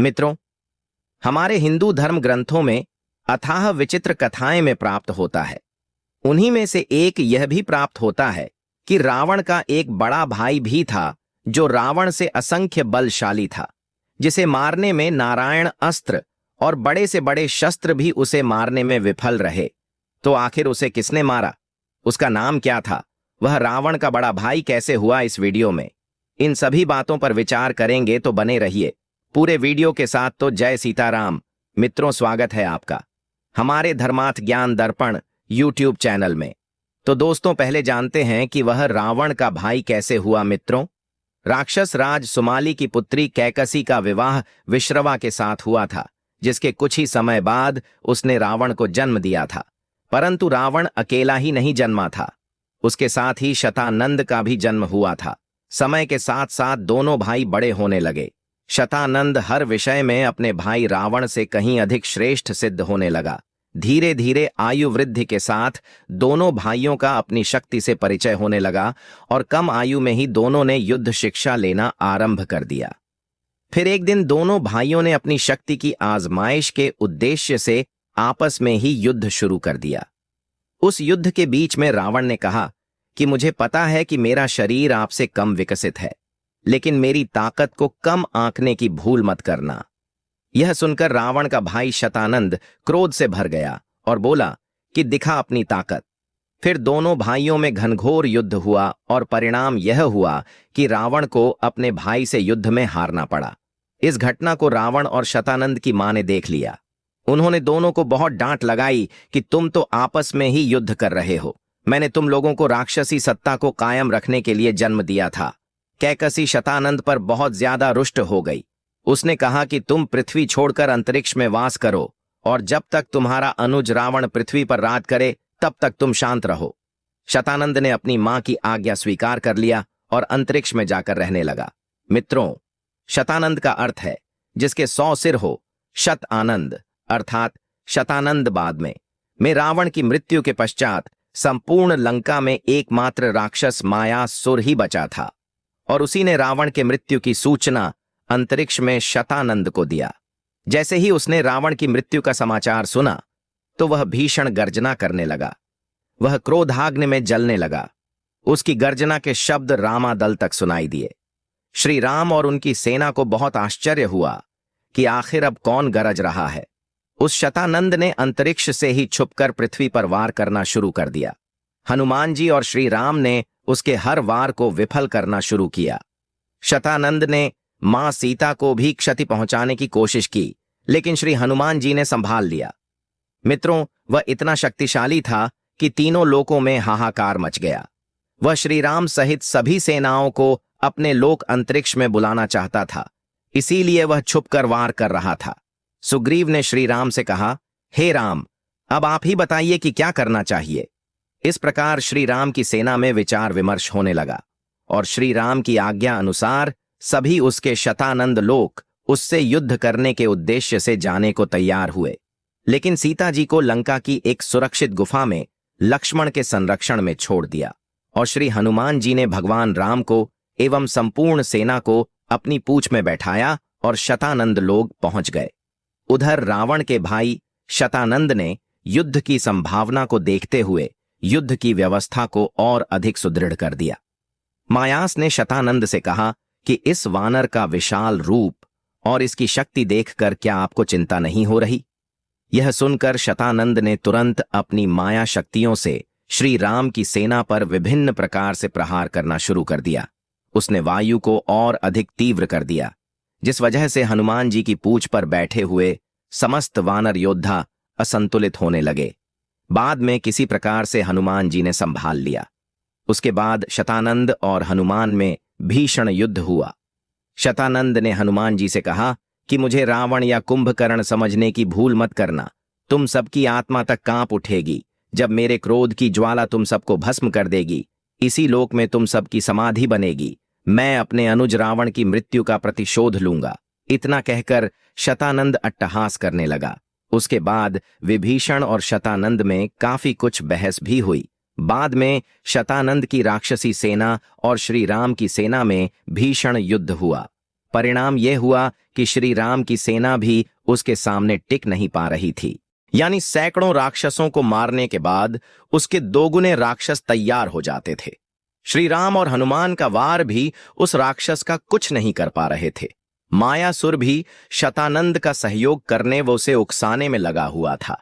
मित्रों, हमारे हिंदू धर्म ग्रंथों में अथाह विचित्र कथाएं में प्राप्त होता है। उन्हीं में से एक यह भी प्राप्त होता है कि रावण का एक बड़ा भाई भी था जो रावण से असंख्य बलशाली था, जिसे मारने में नारायण अस्त्र और बड़े से बड़े शस्त्र भी उसे मारने में विफल रहे। तो आखिर उसे किसने मारा? उसका नाम क्या था? वह रावण का बड़ा भाई कैसे हुआ? इस वीडियो में इन सभी बातों पर विचार करेंगे, तो बने रहिए पूरे वीडियो के साथ। तो जय सीताराम मित्रों, स्वागत है आपका हमारे धर्मार्थ ज्ञान दर्पण यूट्यूब चैनल में। तो दोस्तों, पहले जानते हैं कि वह रावण का भाई कैसे हुआ। मित्रों, राक्षस राज सुमाली की पुत्री कैकसी का विवाह विश्रवा के साथ हुआ था, जिसके कुछ ही समय बाद उसने रावण को जन्म दिया था। परंतु रावण अकेला ही नहीं जन्मा था, उसके साथ ही शतानंद का भी जन्म हुआ था। समय के साथ साथ दोनों भाई बड़े होने लगे। शतानंद हर विषय में अपने भाई रावण से कहीं अधिक श्रेष्ठ सिद्ध होने लगा। धीरे धीरे आयु वृद्धि के साथ दोनों भाइयों का अपनी शक्ति से परिचय होने लगा और कम आयु में ही दोनों ने युद्ध शिक्षा लेना आरंभ कर दिया। फिर एक दिन दोनों भाइयों ने अपनी शक्ति की आजमाइश के उद्देश्य से आपस में ही युद्ध शुरू कर दिया। उस युद्ध के बीच में रावण ने कहा कि मुझे पता है कि मेरा शरीर आपसे कम विकसित है, लेकिन मेरी ताकत को कम आंकने की भूल मत करना। यह सुनकर रावण का भाई शतानंद क्रोध से भर गया और बोला कि दिखा अपनी ताकत। फिर दोनों भाइयों में घनघोर युद्ध हुआ और परिणाम यह हुआ कि रावण को अपने भाई से युद्ध में हारना पड़ा। इस घटना को रावण और शतानंद की मां ने देख लिया। उन्होंने दोनों को बहुत डांट लगाई कि तुम तो आपस में ही युद्ध कर रहे हो। मैंने तुम लोगों को राक्षसी सत्ता को कायम रखने के लिए जन्म दिया था। कैकसी शतानंद पर बहुत ज्यादा रुष्ट हो गई। उसने कहा कि तुम पृथ्वी छोड़कर अंतरिक्ष में वास करो और जब तक तुम्हारा अनुज रावण पृथ्वी पर राज करे तब तक तुम शांत रहो। शतानंद ने अपनी मां की आज्ञा स्वीकार कर लिया और अंतरिक्ष में जाकर रहने लगा। मित्रों, शतानंद का अर्थ है जिसके 100 सिर हो। शत आनंद अर्थात शतानंद बाद में रावण की मृत्यु के पश्चात संपूर्ण लंका में एकमात्र राक्षस मायासुर ही बचा था और उसी ने रावण के मृत्यु की सूचना अंतरिक्ष में शतानंद को दिया। जैसे ही उसने रावण की मृत्यु का समाचार सुना तो वह भीषण गर्जना करने लगा। वह क्रोधाग्नि में जलने लगा। उसकी गर्जना के शब्द रामादल तक सुनाई दिए। श्री राम और उनकी सेना को बहुत आश्चर्य हुआ कि आखिर अब कौन गरज रहा है। उस शतानंद ने अंतरिक्ष से ही छुपकर पृथ्वी पर वार करना शुरू कर दिया। हनुमान जी और श्री राम ने उसके हर वार को विफल करना शुरू किया। शतानंद ने मां सीता को भी क्षति पहुंचाने की कोशिश की, लेकिन श्री हनुमान जी ने संभाल लिया। मित्रों, वह इतना शक्तिशाली था कि तीनों लोकों में हाहाकार मच गया। वह श्री राम सहित सभी सेनाओं को अपने लोक अंतरिक्ष में बुलाना चाहता था, इसीलिए वह छुपकर वार कर रहा था। सुग्रीव ने श्री राम से कहा, हे राम, अब आप ही बताइए कि क्या करना चाहिए। इस प्रकार श्री राम की सेना में विचार विमर्श होने लगा और श्री राम की आज्ञा अनुसार सभी उसके शतानंद लोक उससे युद्ध करने के उद्देश्य से जाने को तैयार हुए। लेकिन सीता जी को लंका की एक सुरक्षित गुफा में लक्ष्मण के संरक्षण में छोड़ दिया और श्री हनुमान जी ने भगवान राम को एवं संपूर्ण सेना को अपनी पूंछ में बैठाया और शतानंद लोग पहुंच गए। उधर रावण के भाई शतानंद ने युद्ध की संभावना को देखते हुए युद्ध की व्यवस्था को और अधिक सुदृढ़ कर दिया। मायास ने शतानंद से कहा कि इस वानर का विशाल रूप और इसकी शक्ति देखकर क्या आपको चिंता नहीं हो रही? यह सुनकर शतानंद ने तुरंत अपनी माया शक्तियों से श्री राम की सेना पर विभिन्न प्रकार से प्रहार करना शुरू कर दिया। उसने वायु को और अधिक तीव्र कर दिया, जिस वजह से हनुमान जी की पूंछ पर बैठे हुए समस्त वानर योद्धा असंतुलित होने लगे। बाद में किसी प्रकार से हनुमान जी ने संभाल लिया। उसके बाद शतानंद और हनुमान में भीषण युद्ध हुआ। शतानंद ने हनुमान जी से कहा कि मुझे रावण या कुंभकर्ण समझने की भूल मत करना। तुम सबकी आत्मा तक कांप उठेगी जब मेरे क्रोध की ज्वाला तुम सबको भस्म कर देगी। इसी लोक में तुम सबकी समाधि बनेगी। मैं अपने अनुज रावण की मृत्यु का प्रतिशोध लूंगा। इतना कहकर शतानंद अट्टहास करने लगा। उसके बाद विभीषण और शतानंद में काफी कुछ बहस भी हुई। बाद में शतानंद की राक्षसी सेना और श्री राम की सेना में भीषण युद्ध हुआ। परिणाम यह हुआ कि श्री राम की सेना भी उसके सामने टिक नहीं पा रही थी। यानी सैकड़ों राक्षसों को मारने के बाद उसके दोगुने राक्षस तैयार हो जाते थे। श्री राम और हनुमान का वार भी उस राक्षस का कुछ नहीं कर पा रहे थे। मायासुर भी शतानंद का सहयोग करने व उसे उकसाने में लगा हुआ था।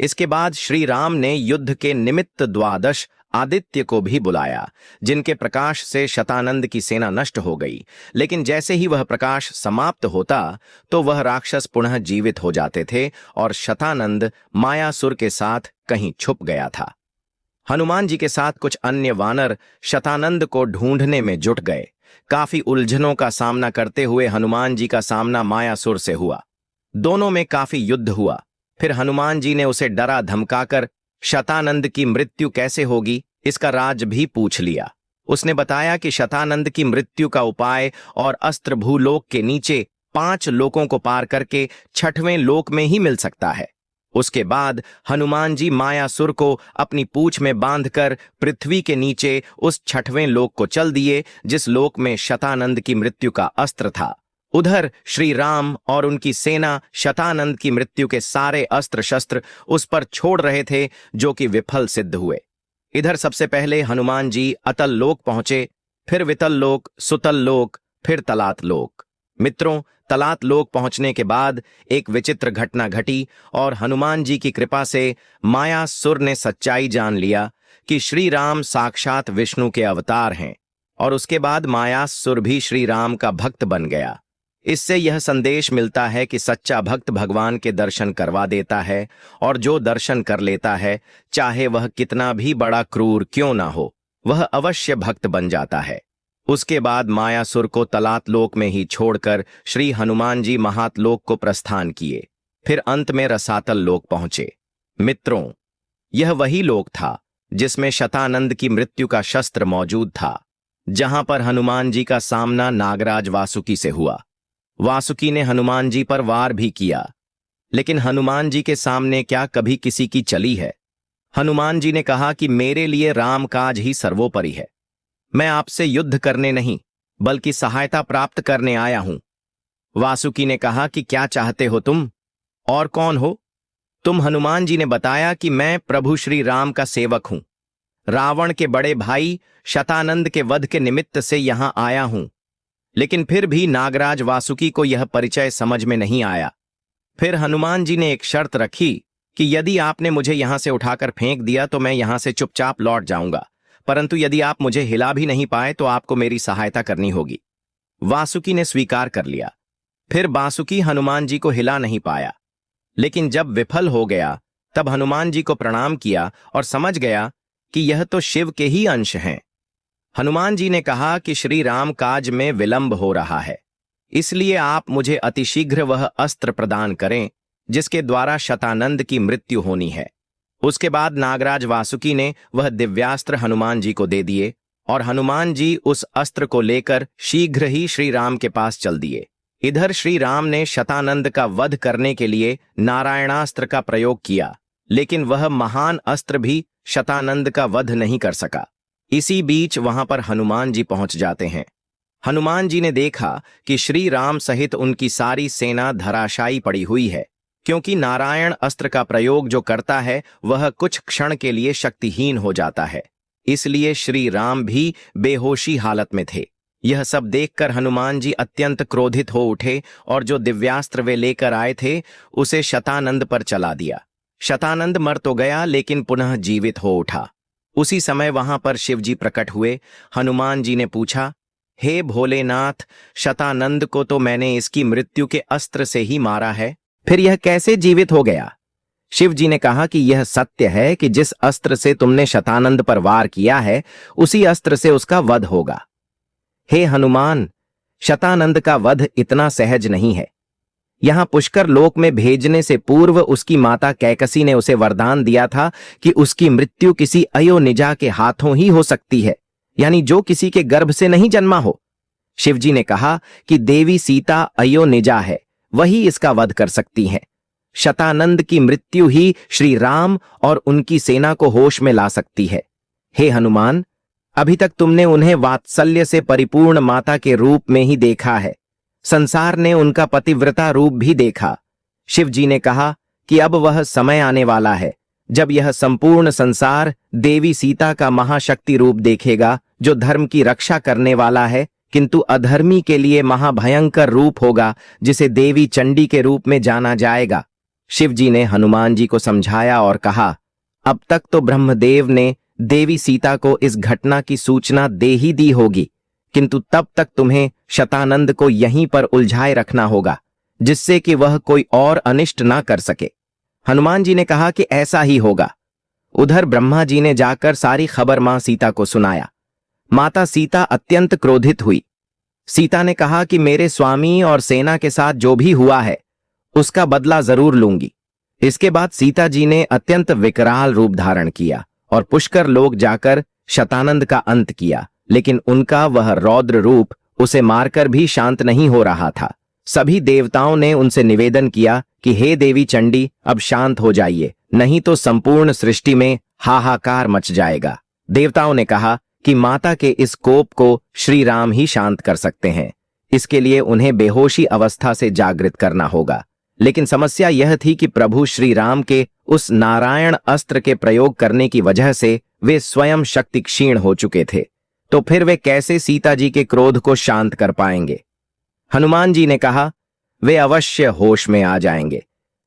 इसके बाद श्री राम ने युद्ध के निमित्त 12 आदित्य को भी बुलाया, जिनके प्रकाश से शतानंद की सेना नष्ट हो गई। लेकिन जैसे ही वह प्रकाश समाप्त होता तो वह राक्षस पुनः जीवित हो जाते थे और शतानंद मायासुर के साथ कहीं छुप गया था। हनुमान जी के साथ कुछ अन्य वानर शतानंद को ढूंढने में जुट गए। काफी उलझनों का सामना करते हुए हनुमान जी का सामना मायासुर से हुआ। दोनों में काफी युद्ध हुआ। फिर हनुमान जी ने उसे डरा धमकाकर शतानंद की मृत्यु कैसे होगी इसका राज भी पूछ लिया। उसने बताया कि शतानंद की मृत्यु का उपाय और अस्त्र भूलोक के नीचे 5 लोकों को पार करके 6वें लोक में ही मिल सकता है। उसके बाद हनुमान जी मायासुर को अपनी पूंछ में बांधकर पृथ्वी के नीचे उस 6वें लोक को चल दिए, जिस लोक में शतानंद की मृत्यु का अस्त्र था। उधर श्री राम और उनकी सेना शतानंद की मृत्यु के सारे अस्त्र शस्त्र उस पर छोड़ रहे थे, जो कि विफल सिद्ध हुए। इधर सबसे पहले हनुमान जी अतल लोक पहुंचे, फिर वितल लोक, सुतल लोक, फिर तलात लोक। मित्रों, तलात लोक पहुंचने के बाद एक विचित्र घटना घटी और हनुमान जी की कृपा से मायासुर ने सच्चाई जान लिया कि श्री राम साक्षात विष्णु के अवतार हैं। और उसके बाद मायासुर भी श्री राम का भक्त बन गया। इससे यह संदेश मिलता है कि सच्चा भक्त भगवान के दर्शन करवा देता है, और जो दर्शन कर लेता है, चाहे वह कितना भी बड़ा क्रूर क्यों ना हो, वह अवश्य भक्त बन जाता है। उसके बाद मायासुर को तलात लोक में ही छोड़कर श्री हनुमान जी महातलोक को प्रस्थान किए। फिर अंत में रसातल लोक पहुंचे। मित्रों, यह वही लोक था जिसमें शतानंद की मृत्यु का शस्त्र मौजूद था, जहां पर हनुमान जी का सामना नागराज वासुकी से हुआ। वासुकी ने हनुमान जी पर वार भी किया, लेकिन हनुमान जी के सामने क्या कभी किसी की चली है। हनुमान जी ने कहा कि मेरे लिए राम काज ही सर्वोपरि है। मैं आपसे युद्ध करने नहीं बल्कि सहायता प्राप्त करने आया हूं। वासुकी ने कहा कि क्या चाहते हो तुम, और कौन हो तुम? हनुमान जी ने बताया कि मैं प्रभु श्री राम का सेवक हूं। रावण के बड़े भाई शतानंद के वध के निमित्त से यहां आया हूं। लेकिन फिर भी नागराज वासुकी को यह परिचय समझ में नहीं आया। फिर हनुमान जी ने एक शर्त रखी कि यदि आपने मुझे यहां से उठाकर फेंक दिया तो मैं यहां से चुपचाप लौट जाऊंगा, परंतु यदि आप मुझे हिला भी नहीं पाए तो आपको मेरी सहायता करनी होगी। वासुकी ने स्वीकार कर लिया। फिर बासुकी हनुमान जी को हिला नहीं पाया, लेकिन जब विफल हो गया तब हनुमान जी को प्रणाम किया और समझ गया कि यह तो शिव के ही अंश हैं। हनुमान जी ने कहा कि श्री राम काज में विलंब हो रहा है, इसलिए आप मुझे अतिशीघ्र वह अस्त्र प्रदान करें जिसके द्वारा शतानंद की मृत्यु होनी है। उसके बाद नागराज वासुकी ने वह दिव्यास्त्र हनुमान जी को दे दिए और हनुमान जी उस अस्त्र को लेकर शीघ्र ही श्री राम के पास चल दिए। इधर श्री राम ने शतानंद का वध करने के लिए नारायणास्त्र का प्रयोग किया, लेकिन वह महान अस्त्र भी शतानंद का वध नहीं कर सका। इसी बीच वहां पर हनुमान जी पहुंच जाते हैं। हनुमान जी ने देखा कि श्री राम सहित उनकी सारी सेना धराशायी पड़ी हुई है, क्योंकि नारायण अस्त्र का प्रयोग जो करता है वह कुछ क्षण के लिए शक्तिहीन हो जाता है। इसलिए श्री राम भी बेहोशी हालत में थे। यह सब देखकर हनुमान जी अत्यंत क्रोधित हो उठे और जो दिव्यास्त्र वे लेकर आए थे उसे शतानंद पर चला दिया। शतानंद मर तो गया, लेकिन पुनः जीवित हो उठा। उसी समय वहां पर शिवजी प्रकट हुए। हनुमान जी ने पूछा, हे भोलेनाथ, शतानंद को तो मैंने इसकी मृत्यु के अस्त्र से ही मारा है, फिर यह कैसे जीवित हो गया? शिव जी ने कहा कि यह सत्य है कि जिस अस्त्र से तुमने शतानंद पर वार किया है उसी अस्त्र से उसका वध होगा। हे हनुमान, शतानंद का वध इतना सहज नहीं है। यहां पुष्कर लोक में भेजने से पूर्व उसकी माता कैकसी ने उसे वरदान दिया था कि उसकी मृत्यु किसी अयोनिजा के हाथों ही हो सकती है, यानी जो किसी के गर्भ से नहीं जन्मा हो। शिवजी ने कहा कि देवी सीता अयोनिजा है, वही इसका वध कर सकती हैं। शतानंद की मृत्यु ही श्री राम और उनकी सेना को होश में ला सकती है। हे हनुमान, अभी तक तुमने उन्हें वात्सल्य से परिपूर्ण माता के रूप में ही देखा है, संसार ने उनका पतिव्रता रूप भी देखा। शिव जी ने कहा कि अब वह समय आने वाला है जब यह संपूर्ण संसार देवी सीता का महाशक्ति रूप देखेगा, जो धर्म की रक्षा करने वाला है, किंतु अधर्मी के लिए महाभयंकर रूप होगा, जिसे देवी चंडी के रूप में जाना जाएगा। शिव जी ने हनुमान जी को समझाया और कहा, अब तक तो ब्रह्मदेव ने देवी सीता को इस घटना की सूचना दे ही दी होगी, किंतु तब तक तुम्हें शतानंद को यहीं पर उलझाए रखना होगा, जिससे कि वह कोई और अनिष्ट ना कर सके। हनुमान जी ने कहा कि ऐसा ही होगा। उधर ब्रह्मा जी ने जाकर सारी खबर मां सीता को सुनाया। माता सीता अत्यंत क्रोधित हुई। सीता ने कहा कि मेरे स्वामी और सेना के साथ जो भी हुआ है उसका बदला जरूर लूंगी। इसके बाद सीता जी ने अत्यंत विकराल रूप धारण किया और पुष्कर लोक जाकर शतानंद का अंत किया, लेकिन उनका वह रौद्र रूप उसे मारकर भी शांत नहीं हो रहा था। सभी देवताओं ने उनसे निवेदन किया कि हे देवी चंडी, अब शांत हो जाइए, नहीं तो संपूर्ण सृष्टि में हाहाकार मच जाएगा। देवताओं ने कहा कि माता के इस कोप को श्री राम ही शांत कर सकते हैं, इसके लिए उन्हें बेहोशी अवस्था से जागृत करना होगा। लेकिन समस्या यह थी कि प्रभु श्री राम के उस नारायण अस्त्र के प्रयोग करने की वजह से वे स्वयं शक्ति क्षीण हो चुके थे, तो फिर वे कैसे सीता जी के क्रोध को शांत कर पाएंगे। हनुमान जी ने कहा वे अवश्य होश में आ जाएंगे।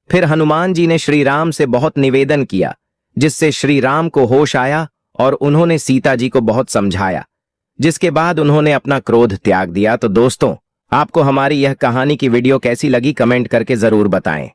फिर हनुमान जी ने श्री राम से बहुत निवेदन किया, जिससे श्री राम को होश आया और उन्होंने सीता जी को बहुत समझाया, जिसके बाद उन्होंने अपना क्रोध त्याग दिया। तो दोस्तों, आपको हमारी यह कहानी की वीडियो कैसी लगी कमेंट करके जरूर बताएं।